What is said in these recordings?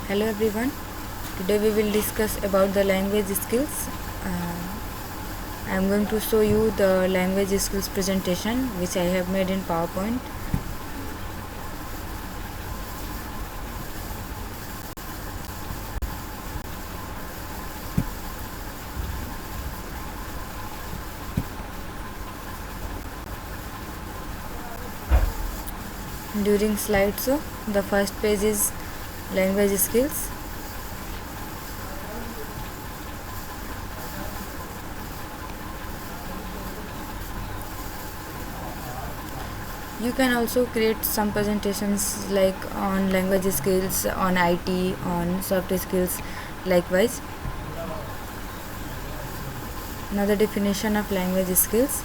Hello everyone. Today we will discuss about the language skills. I am going to show you the language skills presentation which I have made in PowerPoint. During slideshow, the first page is language skills. You can also create some presentations like on language skills, on IT, on soft skills likewise. Now the definition of language skills.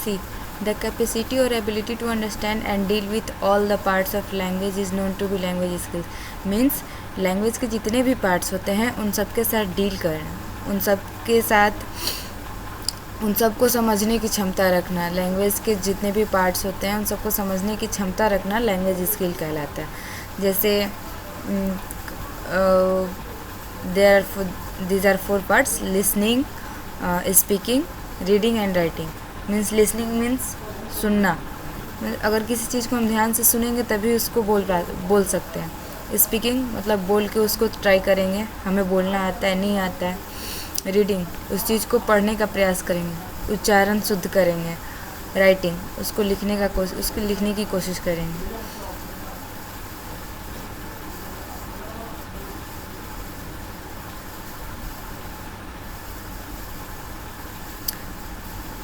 See, the capacity or ability to understand and deal with all the parts of language is known to be language skills. Means language के जितने भी parts होते हैं उन सब के साथ deal करना, उन सब के साथ उन सबको समझने की क्षमता रखना, लैंग्वेज के जितने भी पार्ट्स होते हैं उन सबको समझने की क्षमता रखना लैंग्वेज स्किल कहलाता है. जैसे these are 4 parts: listening, speaking, reading and writing. Means listening means सुनना. अगर किसी चीज़ को हम ध्यान से सुनेंगे तभी उसको बोल सकते हैं. स्पीकिंग मतलब बोल के उसको ट्राई करेंगे, हमें बोलना आता है नहीं आता है. रीडिंग उस चीज़ को पढ़ने का प्रयास करेंगे, उच्चारण शुद्ध करेंगे. राइटिंग उसको लिखने की कोशिश करेंगे.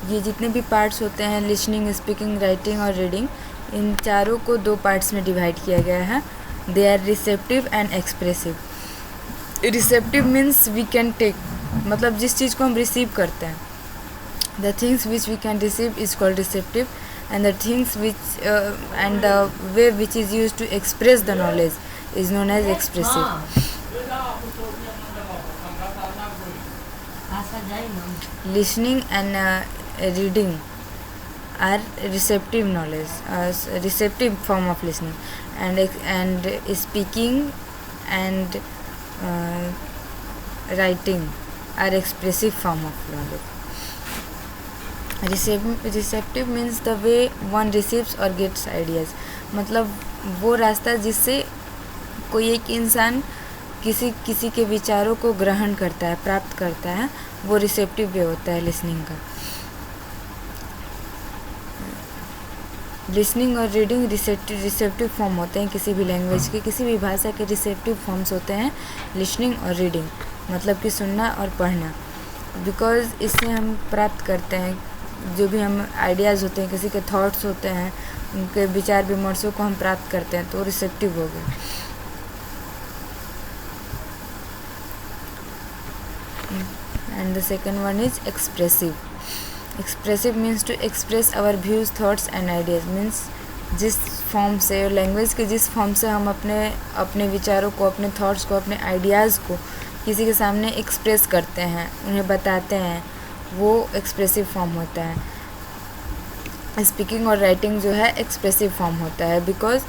ये जितने भी पार्ट्स होते हैं लिसनिंग, स्पीकिंग, राइटिंग और रीडिंग, इन चारों को 2 पार्ट्स में डिवाइड किया गया है. They are receptive and expressive. Receptive means we can take, मतलब जिस चीज़ को हम रिसीव करते हैं. The things which we can receive is called receptive and the things which and the way which is use to express the knowledge is known as expressive. Listening and reading are receptive knowledge, receptive form of listening, and speaking and writing are expressive form of knowledge. Receptive means the way one receives or gets ideas. मतलब वो रास्ता जिससे कोई एक इंसान किसी के विचारों को ग्रहण करता है, प्राप्त करता है, वो रिसेप्टिव वे होता है लिसनिंग का. लिसनिंग और रीडिंग रिसेप्टिव फॉर्म होते हैं किसी भी लैंग्वेज के, किसी भी भाषा के रिसेप्टिव फॉर्म्स होते हैं लिसनिंग और रीडिंग, मतलब कि सुनना और पढ़ना. बिकॉज इससे हम प्राप्त करते हैं जो भी हम आइडियाज़ होते हैं, किसी के थॉट्स होते हैं, उनके विचार विमर्शों को हम प्राप्त करते हैं, तो रिसेप्टिव हो गए. And the second one is expressive. Expressive means to express our views, thoughts and ideas. Means जिस फॉर्म से, लैंग्वेज के जिस फॉर्म से हम अपने विचारों को, अपने थॉट्स को, अपने आइडियाज़ को किसी के सामने एक्सप्रेस करते हैं, उन्हें बताते हैं, वो एक्सप्रेसिव फॉर्म होता है. स्पीकिंग और राइटिंग जो है एक्सप्रेसिव फॉर्म होता है, because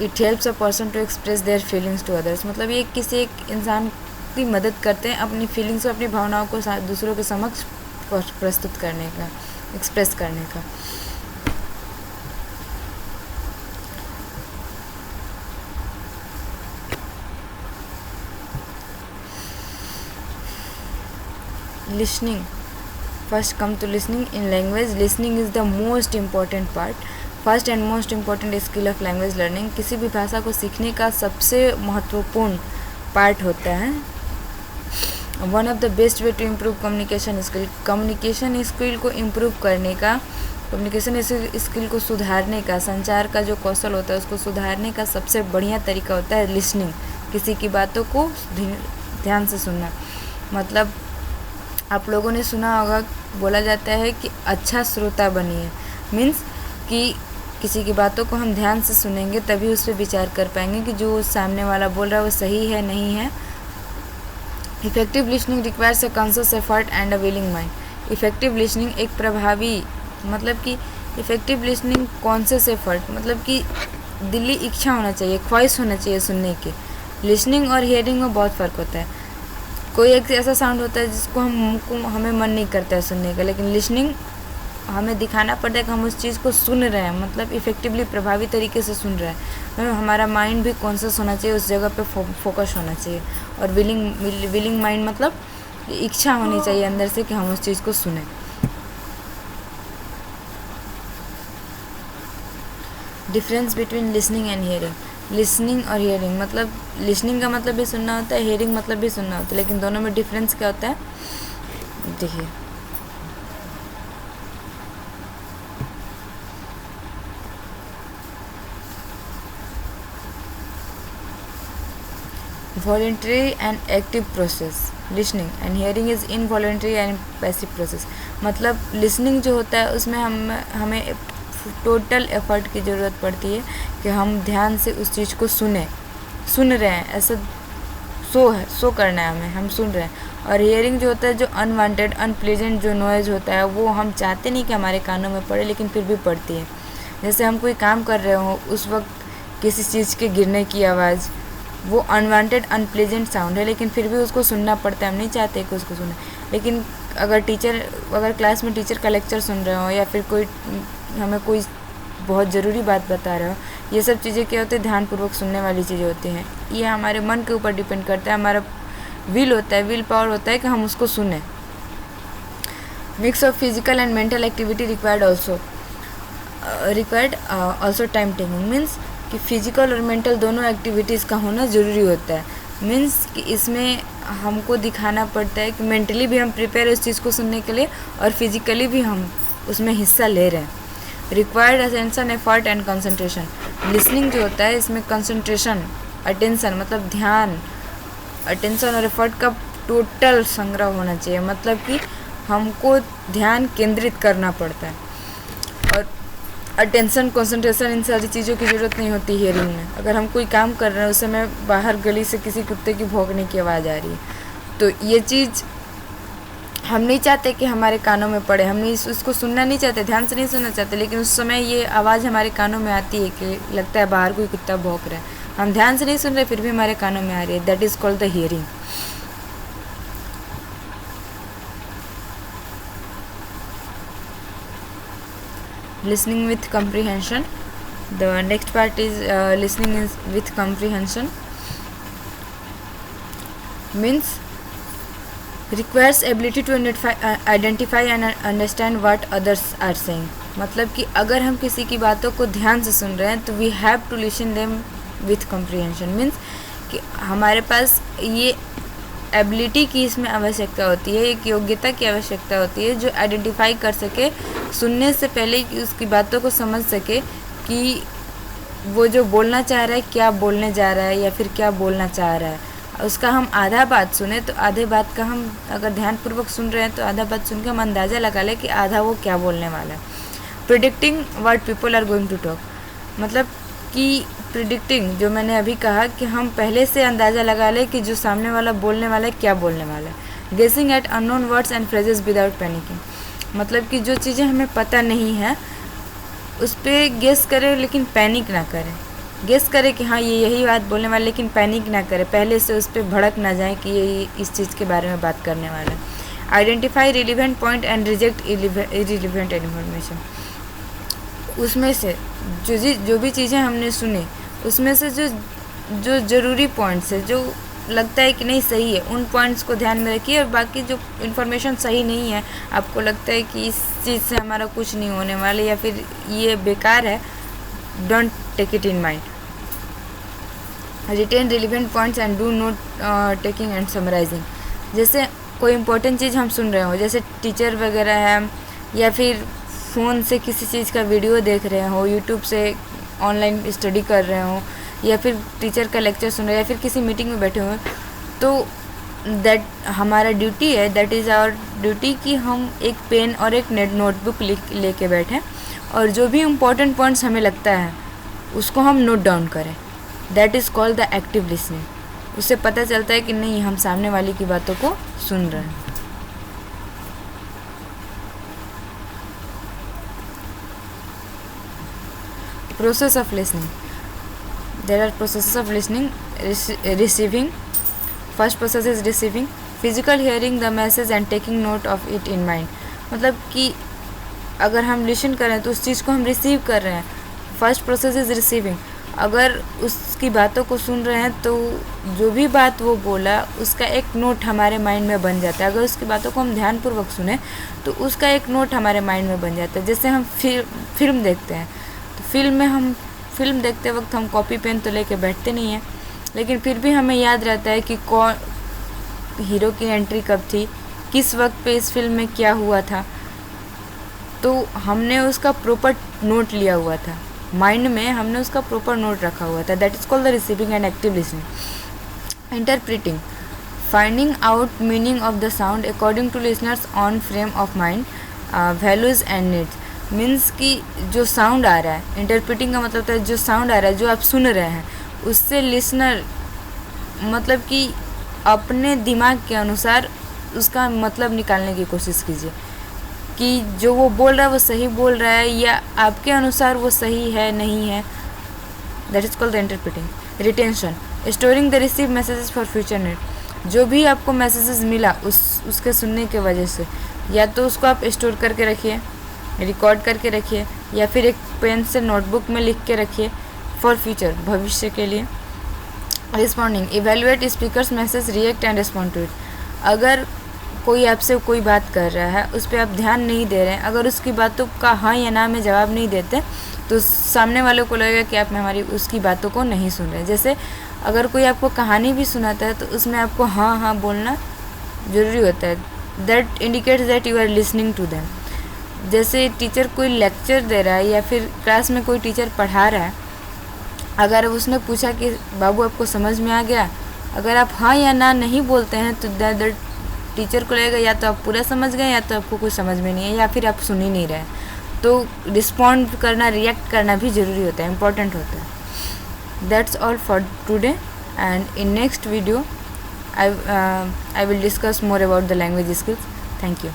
it helps a person to express their feelings to others. मतलब ये किसी एक इंसान की मदद करते हैं अपनी फीलिंग्स को, अपनी भावनाओं को दूसरों के समक्ष प्रस्तुत करने का, एक्सप्रेस करने का. Listening. First come to listening. In language listening is the most important part, first and most important skill of language learning. किसी भी भाषा को सीखने का सबसे महत्वपूर्ण पार्ट होता है. One of the best way to improve communication skill. Communication skill को इम्प्रूव करने का, कम्युनिकेशन स्किल को सुधारने का, संचार का जो कौशल होता है उसको सुधारने का सबसे बढ़िया तरीका होता है लिसनिंग. किसी की बातों को ध्यान से सुनना. मतलब आप लोगों ने सुना होगा, बोला जाता है कि अच्छा श्रोता बनिए. मीन्स कि किसी की बातों को हम ध्यान से सुनेंगे तभी उस पर विचार कर पाएंगे कि जो सामने वाला बोल रहा है वो सही है नहीं है. Effective listening requires a conscious effort and a willing mind. Effective listening एक प्रभावी, मतलब कि इफेक्टिव लिसनिंग कॉन्शियस एफर्ट मतलब कि दिली इच्छा होना चाहिए, ख्वाहिश होना चाहिए सुनने की। लिसनिंग और हियरिंग में बहुत फ़र्क होता है। कोई एक ऐसा साउंड होता है जिसको हमें मन नहीं करता है सुनने का, लेकिन लिसनिंग हमें दिखाना पड़ता है कि हम उस चीज़ को सुन रहे हैं, मतलब इफ़ेक्टिवली प्रभावी तरीके से सुन रहे हैं। हमारा माइंड भी कॉन्शियस होना चाहिए, उस जगह पे फोकस होना चाहिए। और विलिंग माइंड मतलब इच्छा होनी चाहिए अंदर से कि हम उस चीज़ को सुने। Difference between listening and hearing. Listening और हियरिंग मतलब लिसनिंग का मतलब भी सुनना होता है, हियरिंग मतलब भी सुनना होता है, लेकिन दोनों में डिफरेंस क्या होता है देखिए। Voluntary and active process listening and hearing is involuntary and passive process। मतलब listening जो होता है उसमें हमें टोटल एफर्ट की ज़रूरत पड़ती है कि हम ध्यान से उस चीज़ को सुन रहे हैं, ऐसा सो करना है हम सुन रहे हैं। और हियरिंग जो होता है, जो अनवांटेड अनप्लेजेंट जो नॉइज़ होता है वो हम चाहते नहीं कि हमारे कानों में पड़े, लेकिन फिर भी पड़ती है। जैसे हम कोई काम कर रहे हो, उस वक्त किसी चीज़ के गिरने की आवाज़, वो अनवांटेड अनप्लेजेंट साउंड है, लेकिन फिर भी उसको सुनना पड़ता है। हम नहीं चाहते कि उसको सुने, लेकिन अगर क्लास में टीचर का लेक्चर सुन रहे हो या फिर हमें कोई बहुत ज़रूरी बात बता रहे हो, ये सब चीज़ें क्या होती है, ध्यानपूर्वक सुनने वाली चीज़ें होती हैं। ये हमारे मन के ऊपर डिपेंड करता है, हमारा विल होता है, विल पावर होता है कि हम उसको सुने। Mix of physical and mental activity required also time taking. Means कि फिजिकल और मेंटल दोनों एक्टिविटीज़ का होना ज़रूरी होता है। मीन्स कि इसमें हमको दिखाना पड़ता है कि मेंटली भी हम प्रिपेयर है उस चीज़ को सुनने के लिए, और फिजिकली भी हम उसमें हिस्सा ले रहे हैं। Required attention effort and concentration. Listening जो होता है इसमें कंसंट्रेशन, अटेंशन मतलब ध्यान, अटेंशन और एफर्ट का टोटल संग्रह होना चाहिए। मतलब कि हमको ध्यान केंद्रित करना पड़ता है। और अटेंशन, कंसंट्रेशन, इन सारी चीज़ों की ज़रूरत नहीं होती हियरिंग में। अगर हम कोई काम कर रहे हैं, उस समय बाहर गली से किसी कुत्ते की भौंकने की आवाज़ आ रही है, तो ये चीज़ हम नहीं चाहते कि हमारे कानों में पड़े, हम नहीं उसको सुनना नहीं चाहते, ध्यान से नहीं सुनना चाहते, लेकिन उस समय ये आवाज़ हमारे कानों में आती है कि लगता है बाहर कोई कुत्ता भौंक रहा है। हम ध्यान से नहीं सुन रहे, फिर भी हमारे कानों में आ रही है। That is called the hearing. Listening with comprehension. The next part is listening is with comprehension. Means requires ability to identify and understand what others are saying। मतलब कि अगर हम किसी की बातों को ध्यान से सुन रहे हैं तो we have to listen them with comprehension। Means कि हमारे पास ये एबिलिटी की इसमें आवश्यकता होती है, एक योग्यता की आवश्यकता होती है जो आइडेंटिफाई कर सके, सुनने से पहले कि उसकी बातों को समझ सके कि वो जो बोलना चाह रहा है क्या बोलने जा रहा है या फिर क्या बोलना चाह रहा है। उसका हम आधा बात सुने तो आधे बात का हम अगर ध्यानपूर्वक सुन रहे हैं तो आधा बात सुन के हम अंदाज़ा लगा लें कि आधा वो क्या बोलने वाला है। Predicting what people are going to talk. मतलब कि प्रिडिक्टिंग जो मैंने अभी कहा कि हम पहले से अंदाज़ा लगा लें कि जो सामने वाला बोलने वाला है क्या बोलने वाला है। Guessing at unknown words and phrases without panicking. मतलब कि जो चीज़ें हमें पता नहीं है उस पर गेस करें लेकिन पैनिक ना करें। गेस करें कि हाँ ये यही बात बोलने वाला, लेकिन पैनिक ना करें, पहले से उस पर भड़क ना जाए कि ये इस चीज़ के बारे में बात करने वाला है। Identify relevant point and reject irrelevant information. उसमें से जो भी चीज़ें हमने सुनी उसमें से जो ज़रूरी पॉइंट्स है, जो लगता है कि नहीं सही है, उन पॉइंट्स को ध्यान में रखिए। और बाकी जो इन्फॉर्मेशन सही नहीं है, आपको लगता है कि इस चीज़ से हमारा कुछ नहीं होने वाला या फिर ये बेकार है, don't take it in mind. Retain relevant points and do note taking and summarising. जैसे कोई इंपॉर्टेंट चीज़ हम सुन रहे हो, जैसे टीचर वगैरह है या फिर फ़ोन से किसी चीज़ का वीडियो देख रहे हो, यूट्यूब से ऑनलाइन स्टडी कर रहे हो या फिर टीचर का लेक्चर सुन रहे हो या फिर किसी मीटिंग में बैठे हो, तो दैट हमारा ड्यूटी है, दैट इज़ आवर ड्यूटी कि हम एक पेन और एक नोटबुक लेके बैठें और जो भी इम्पोर्टेंट पॉइंट्स हमें लगता है उसको हम नोट डाउन करें। That is called the active listening. उससे पता चलता है कि नहीं, हम सामने वाले की बातों को सुन रहे हैं। Process of listening. There are processes of listening. Receiving. First process is receiving. Physical hearing the message and taking note of it in mind. मतलब कि अगर हम लिसन कर रहे हैं तो उस चीज़ को हम रिसीव कर रहे हैं। First process is receiving. अगर उसकी बातों को सुन रहे हैं तो जो भी बात वो बोला उसका एक नोट हमारे माइंड में बन जाता है। अगर उसकी बातों को हम ध्यानपूर्वक सुने तो उसका एक नोट हमारे माइंड में बन जाता है। जैसे हम फिल्म देखते हैं तो फिल्म देखते वक्त हम कॉपी पेन तो लेके बैठते नहीं हैं, लेकिन फिर भी हमें याद रहता है कि कौन हीरो की एंट्री कब थी, किस वक्त पे इस फिल्म में क्या हुआ था। तो हमने उसका प्रॉपर नोट लिया हुआ था, माइंड में हमने उसका प्रॉपर नोट रखा हुआ था। That is called the receiving and active listening. Interpreting, finding out meaning of the sound according to listeners on frame of mind, values and needs. Means कि जो साउंड आ रहा है, इंटरप्रिटिंग का मतलब है जो साउंड आ रहा है, जो आप सुन रहे हैं, उससे लिसनर मतलब कि अपने दिमाग के अनुसार उसका मतलब निकालने की कोशिश कीजिए कि जो वो बोल रहा है वो सही बोल रहा है या आपके अनुसार वो सही है नहीं है। That is called the interpreting. Retention, storing the receive messages for future need. जो भी आपको मैसेजेस मिला उसके सुनने के वजह से, या तो उसको आप स्टोर करके रखिए, रिकॉर्ड करके रखिए, या फिर एक पेन से नोटबुक में लिख के रखिए फॉर फ्यूचर, भविष्य के लिए। Responding, evaluate speakers message, react and respond to it. अगर कोई आपसे कोई बात कर रहा है, उस पर आप ध्यान नहीं दे रहे हैं, अगर उसकी बातों का हाँ या ना में जवाब नहीं देते तो सामने वाले को लगेगा कि आप हमारी उसकी बातों को नहीं सुन रहे। जैसे अगर कोई आपको कहानी भी सुनाता है तो उसमें आपको हाँ हाँ बोलना ज़रूरी होता है। That indicates that you are listening to them. जैसे टीचर कोई लेक्चर दे रहा है या फिर क्लास में कोई टीचर पढ़ा रहा है, अगर उसने पूछा कि बाबू आपको समझ में आ गया, अगर आप हाँ या ना नहीं बोलते हैं तो दैट टीचर को लगेगा या तो आप पूरा समझ गए या तो आपको कुछ समझ में नहीं है या फिर आप सुन ही नहीं रहे। तो रिस्पॉन्ड करना, रिएक्ट करना भी ज़रूरी होता है, इम्पॉर्टेंट होता है। That's all for today, and in next video I will discuss more about the language skills. Thank you.